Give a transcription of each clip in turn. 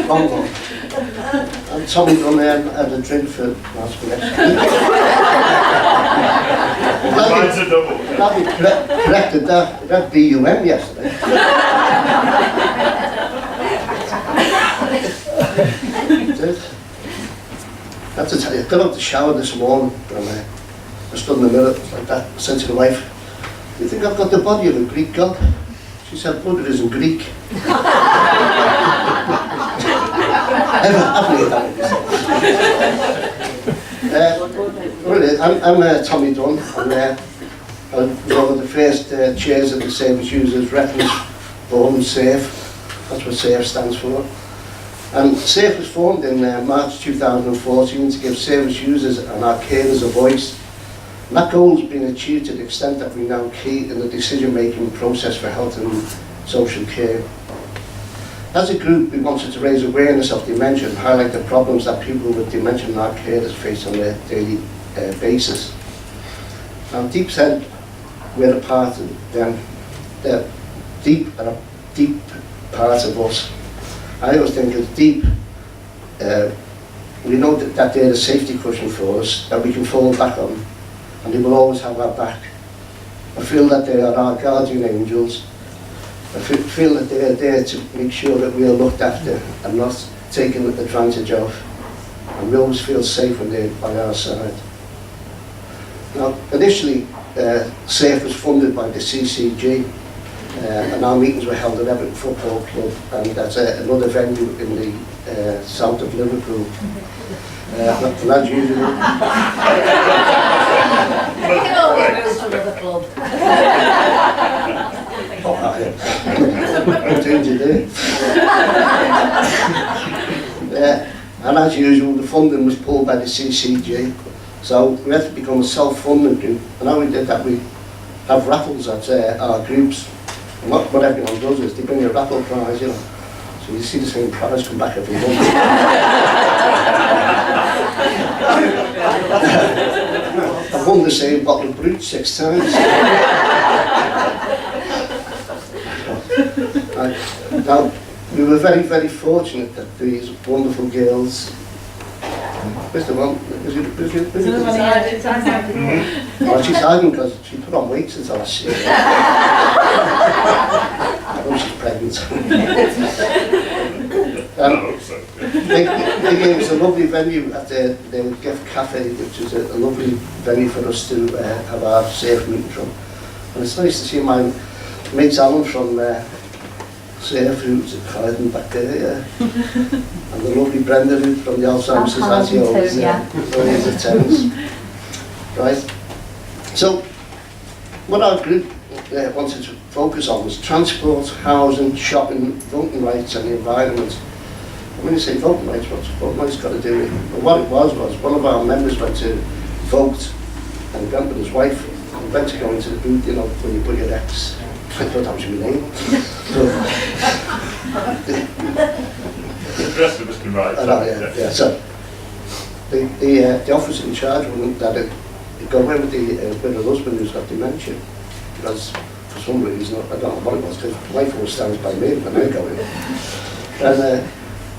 Wrong one. And Tommy Dunne had a drink for last week. Mine's a double. Corrected that. It had BUM yesterday. I have to tell you, I got out the shower this morning and I stood in the mirror like that. I said to the wife, "Do you think I've got the body of a Greek god?" She said, "Brother isn't Greek." I'm Tommy Dunne. I was one of the first chairs of the Service Users Reference Forum, SAFE. That's what SAFE stands for. And SAFE was formed in March 2014 to give service users and our carers a voice. And that goal has been achieved to the extent that we now key in the decision-making process for health and social care. As a group, we wanted to raise awareness of dementia and highlight the problems that people with dementia and our carers face on their daily basis. Now, DEEP said we're a part of them. DEEP are a deep part of us. I always think of DEEP, we know that they're a safety cushion for us, that we can fall back on, and they will always have our back. I feel that they are our guardian angels. I feel that they are there to make sure that we are looked after and not taken advantage of, and we always feel safe when they're by our side. Now, initially, SAFE was funded by the CCG, and our meetings were held at Everton Football Club, and that's another venue in the south of Liverpool. And as usual, We can always move to another club. what did you do? And as usual, the funding was pulled by the CCG, so we had to become a self-funding group. And how we did that, we have raffles at our groups. And what everyone does is they bring a raffle prize, you know. So you see the same prize come back every month. I've won the same bottle of brute 6 times. Now, we were very, very fortunate that these wonderful girls. Where's the one? Oh, she's hiding because she put on weight since last year. I know she's pregnant. They gave us a lovely venue at the Gift Cafe, which is a lovely venue for us to have our SAFE meeting from. And it's nice to see my mate Alan from SAFE, who's hiding back there, and the lovely Brenda who from the Alzheimer's Society always attends. Right. So, what our group wanted to focus on was transport, housing, shopping, voting rights and the environment. And when you say voting rights, what's voting rights got to do with it? Well, what it was one of our members went to vote, and he went with his wife, and went to go into the booth, you know, when you put your ex. I thought that was your name. The rest of us can write. Yeah. So the officer in charge wouldn't let it go away with her husband who's got dementia, because for some reason, I don't know what it was, because the wife always stands by me when I go in. And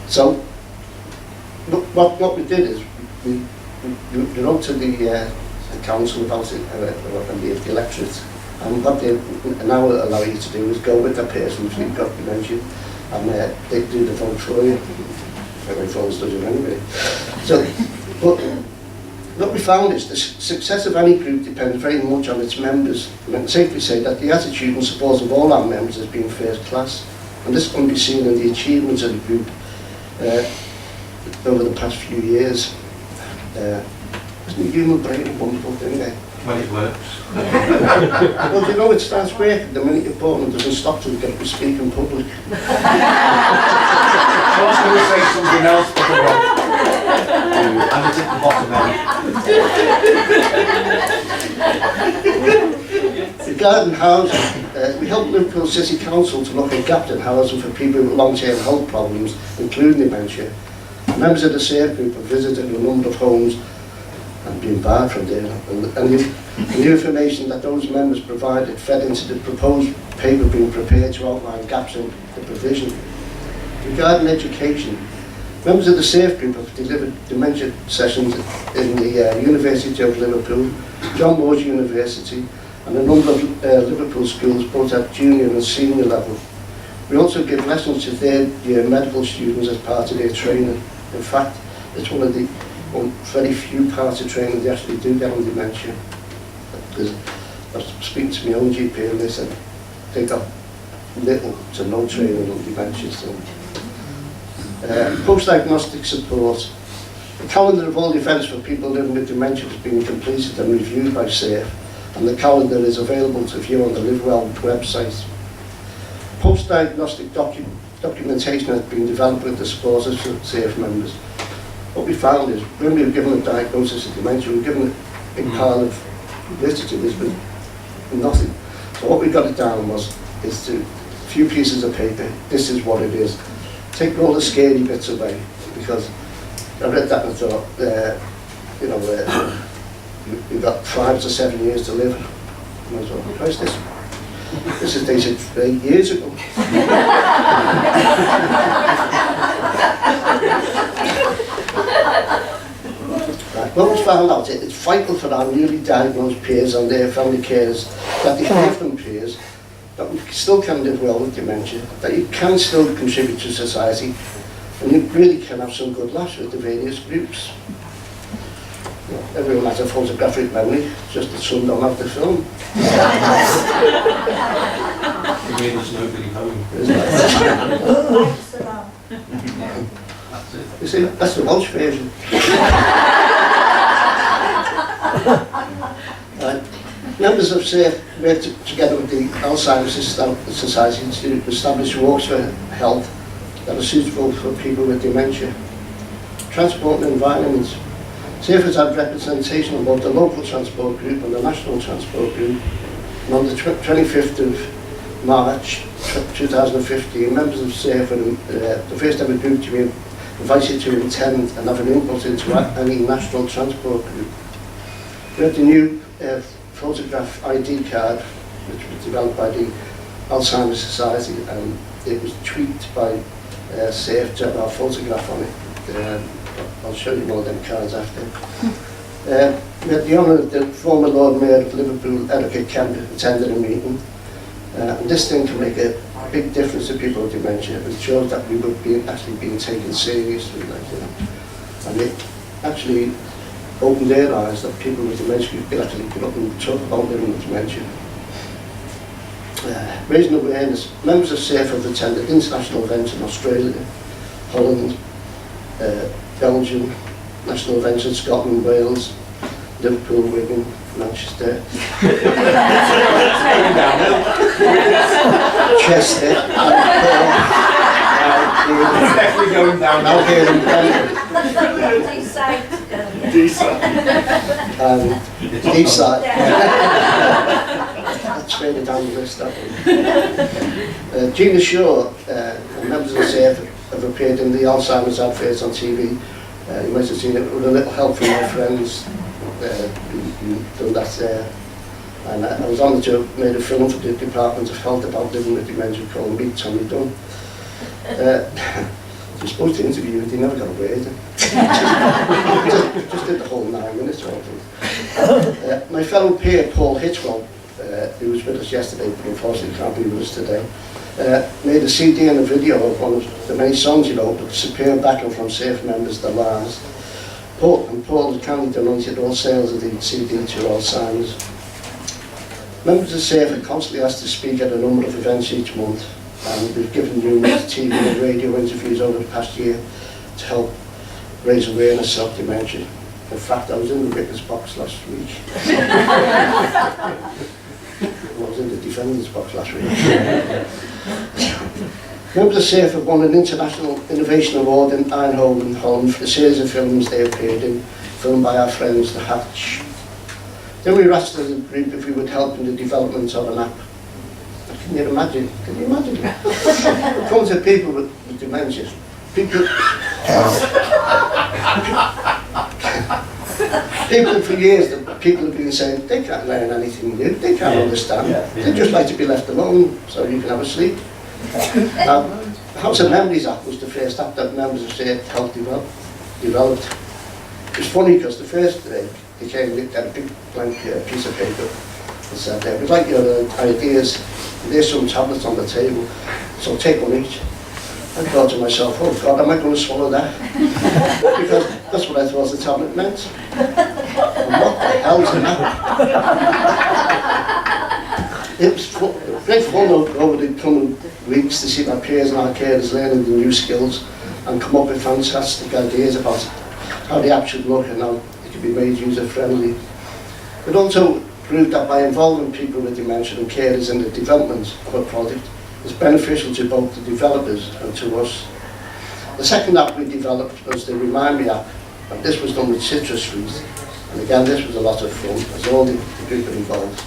so what we did is we wrote to the council about it and the electorate. And what they now allow you to do is go with that person who's got dementia, and they do the vote for you. Every phone's does it anyway. So, but what we found is the success of any group depends very much on its members. I can safely say that the attitude and support of all our members has been first class, and this can be seen in the achievements of the group over the past few years. Isn't the human brain a wonderful thing, eh? When it works. Well, you know, it starts working the minute you're born and doesn't stop till you get to speak in public. I was going to say something else, but I won't. And it's at the bottom end. Regarding housing, we helped Liverpool City Council to look at gaps in housing for people with long-term health problems, including dementia. Members of the SAFE group have visited a number of homes and been barred from there. And the information that those members provided fed into the proposed paper being prepared to outline gaps in the provision. Regarding education, members of the SAFE group have delivered dementia sessions in the University of Liverpool, John Moores University, and a number of Liverpool schools, both at junior and senior level. We also give lessons to third-year medical students as part of their training. In fact, it's one of the very few parts of training they actually do get on dementia. Because I was speaking to my own GP and they said they got little to no training on dementia. So. Post-diagnostic support. The calendar of all the events for people living with dementia has been completed and reviewed by SAFE, and the calendar is available to view on the LiveWell website. Post-diagnostic documentation has been developed with the support of SAFE members. What we found is, when we were given a diagnosis of dementia, we were given a big pile of literature, there's been nothing. So what we got it down is to a few pieces of paper, this is what it is. Take all the scary bits away, because I read that and thought, you know, you've got 5 to 7 years to live. And I thought, where's this? This is dated 8 years ago. Right. What we found out, it's vital for our newly diagnosed peers and their family carers that they hear from peers that we still can live well with dementia, that you can still contribute to society, and you really can have some good laughs with the various groups. You know, everyone has a photographic memory, just that some don't have the film. You mean there's nobody home? You see, that's the Welsh version. Members of SAFE work together with the Alzheimer's Society to establish walks for health that are suitable for people with dementia. Transport and environment. SAFE has had representation of both the local transport group and the national transport group. And on the 25th of March 2015, members of SAFE were the first ever group to be invited to attend and have an input into any national transport group. We have the new photograph ID card, which was developed by the Alzheimer's Society, and it was tweaked by SAFE to have our photograph on it. I'll show you one of them cards after. We had the honour of the former Lord Mayor of Liverpool, Eric Kemp, attending a meeting. And this thing can make a big difference to people with dementia. It shows that we would be actually being taken seriously, like, you know. And it actually opened their eyes that people with dementia could actually get up and talk about living with dementia. Raising awareness. Members of SAFE have attended international events in Australia, Holland, Belgium, national events in Scotland, Wales, Liverpool, Wigan, Manchester, Chester, Definitely going down. now here in Dunne. Deeside. That's further down the list, that one. Gina Shaw and members of SAFE have appeared in the Alzheimer's adverts on TV. You might have seen it with a little help from my friends who done that there. And I was honoured to have made a film for the Department of Health about living with dementia called Meet Tommy Dunne. You're supposed to interview him, he never got a word. just did the whole 9 minutes or something. My fellow peer, Paul Hitchwell, who was with us yesterday, but unfortunately can't be with us today, made a CD and a video of one of the many songs he wrote, with a superb battle from SAFE members, The Lars. Paul has kindly donated all sales of the CD to Alzheimer's. Members of SAFE are constantly asked to speak at a number of events each month, and we've given numerous TV and radio interviews over the past year to help raise awareness of dementia. In fact, I was in the witness box last week. I was in the defendant's box last week. Members of SAFE have won an International Innovation Award in Eindhoven, Holland, for the series of films they appeared in, filmed by our friends, The Hatch. Then we were asked as a group if we would help in the development of an app. Can you imagine? Can you imagine? It comes to people with dementia. People for years, people have been saying they can't learn anything new, they can't understand. They just like to be left alone so you can have a sleep. The House of Memories Act was the first act that members of SAFE helped developed. It's funny because the first day they came with a big blank piece of paper and said, we'd like your ideas, there's some tablets on the table, so take one each. I thought to myself, oh God, am I going to swallow that? Because that's what I thought the tablet meant. And what the hell's that? It was great fun over the coming weeks to see my peers and our carers learning the new skills and come up with fantastic ideas about how the app should look and how it can be made user-friendly. It also proved that by involving people with dementia and carers in the development of a product is beneficial to both the developers and to us. The second app we developed was the Remind Me app, and this was done with citrus trees. And again, this was a lot of fun, as all the group were involved.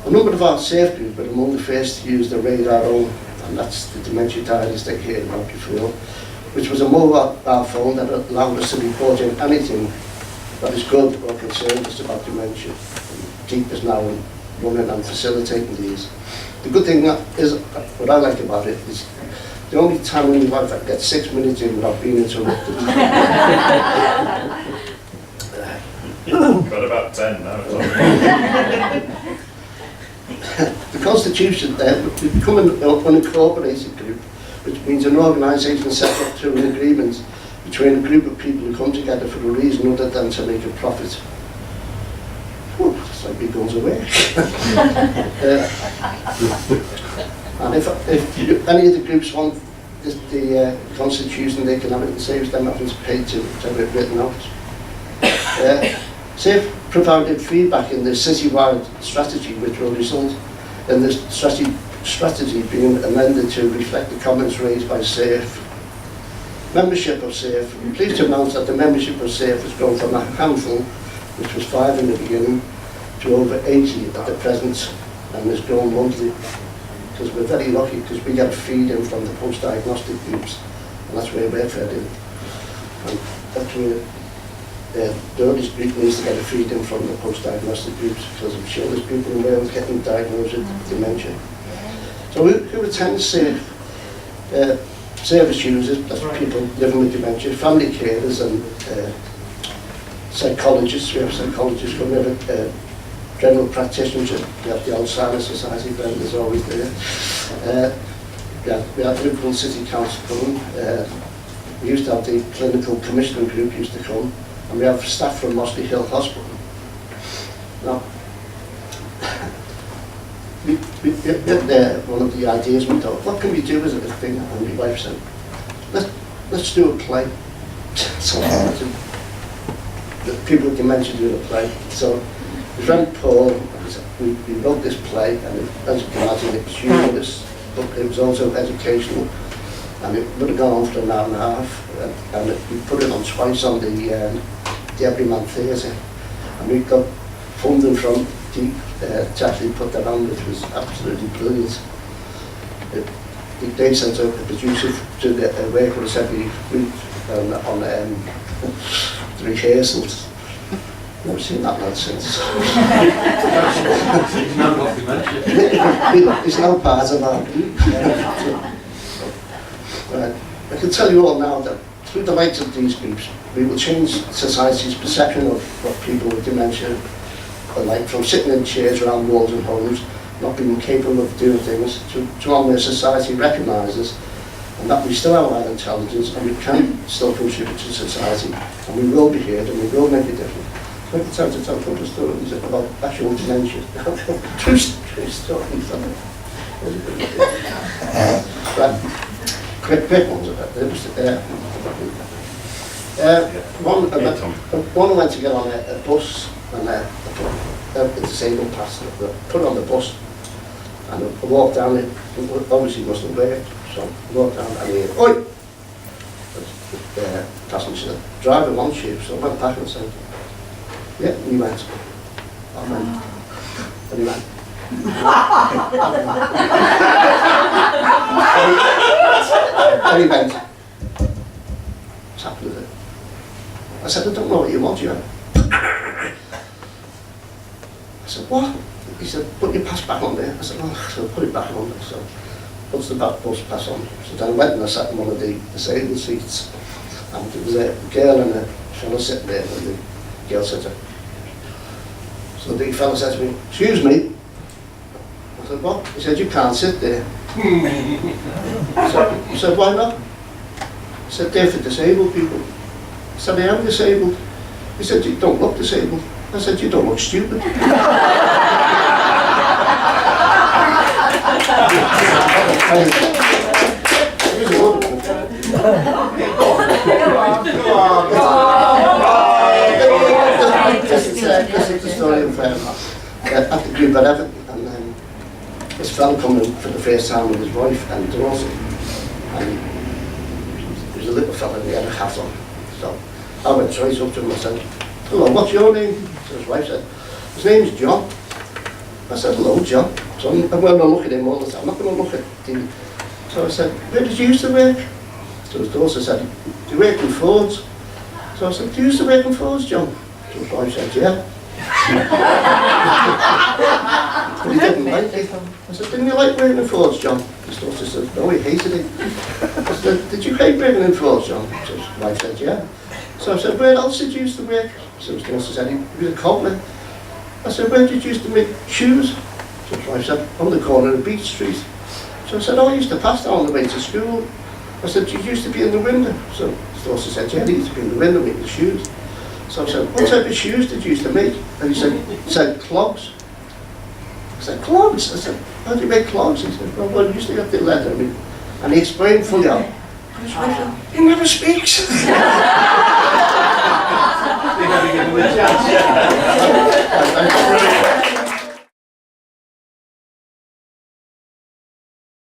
A number of our SAFE group were among the first to use the Radar Home, and that's the dementia diaries they heard about before, which was a mobile phone that allowed us to report in anything that is good or concerned us about dementia. DEEP is now running and facilitating these. The good thing is, what I like about it, is the only time in my life I get 6 minutes in without being interrupted. Got about 10 now. The Constitution then would become an unincorporated group, which means an organisation set up through an agreement between a group of people who come together for a reason other than to make a profit. Whew, it's like big guns away. And if any of the groups want the Constitution, they can have it and saves them having to pay to have it written out. SAFE provided feedback in the citywide strategy, which will result in the strategy being amended to reflect the comments raised by SAFE. Membership of SAFE. I'm pleased to announce that the membership of SAFE has grown from a handful, which was 5 in the beginning, to over 80 at the present, and has grown monthly. Because we're very lucky, because we get a feed in from the post-diagnostic groups, and that's where we're fed in. And that's where the earliest group needs to get a feed in from the post-diagnostic groups, because I'm sure there's people in Wales getting diagnosed with dementia. So who attends SAFE? Service users, that's people living with dementia, family carers and psychologists. We have psychologists, we have general practitioners, we have the Alzheimer's Society, Brenda's always there. We have Liverpool City Council coming. We used to have the clinical commissioning group used to come, and we have staff from Mossley Hill Hospital. Now, one of the ideas we thought, what can we do as a thing? And my wife said, let's do a play. So the people with dementia doing a play. So my friend Paul, we wrote this play, and as you can imagine, it was humorous, but it was also educational, and it would have gone on for an hour and a half, and we put it on twice on the Everyman Theatre, and we got funding from DEEP to actually put that on, which was absolutely brilliant. They sent out a producer to work with us every week on the rehearsals. Never seen that lad since. He's now got dementia. He's now part of our group. I can tell you all now that through the likes of these groups, we will change society's perception of what people with dementia are like, from sitting in chairs around walls and homes, not being capable of doing things, to one where society recognises and that we still have our intelligence and we can still contribute to society, and we will be heard and we will make a difference. So I can tell a couple of stories about actual dementia. True stories. Quick ones about it. One went to get on a bus, and a disabled passenger put on the bus, and I walked down it. Obviously it wasn't there, so I walked down and he went, oi! The passenger said, driver wants you. So I went back and said, yeah, and he went, and he went. And he went, what's happened with it? I said, I don't know what you want, you know. I said, what? He said, put your pass back on there. I said, oh, so I put it back on there. So what's the back bus pass on? So then I went and I sat in one of the disabled seats, and there was a girl and a fella sitting there, and the girl said to her, so the fella said to me, excuse me. I said, what? He said, you can't sit there. I said, why not? He said, they're for disabled people. I said, I am disabled. He said, you don't look disabled. I said, you don't look stupid. This is the story of at the group at Everton, and this fella coming for the first time with his wife and daughter, and he was a little fella and he had a hat on. So I went straight up to him and I said, hello, what's your name? So his wife said, his name's John. I said, hello, John. So I'm going to look at him all the time. I'm not going to look at the... So I said, where did you used to work? So his daughter said, do you work in Fords? So I said, do you used to work in Fords, John? So his wife said, yeah. But he didn't like it. I said, didn't you like working in Fords, John? His daughter said, no, he hated it. I said, did you hate working in Fords, John? So his wife said, yeah. So I said, where else did you used to work? So his daughter said, he was a cobbler. I said, where did you used to make shoes? So his wife said, on the corner of Beach Street. So I said, oh, I used to pass that on the way to school. I said, you used to be in the window. So his daughter said, yeah, he used to be in the window making the shoes. So I said, what type of shoes did you used to make? And he said clogs. I said, clogs? I said, how do you make clogs? He said, well, you used to get the leather. And he explained fully on. And his wife said, he never speaks. You never give him a chance. Brilliant.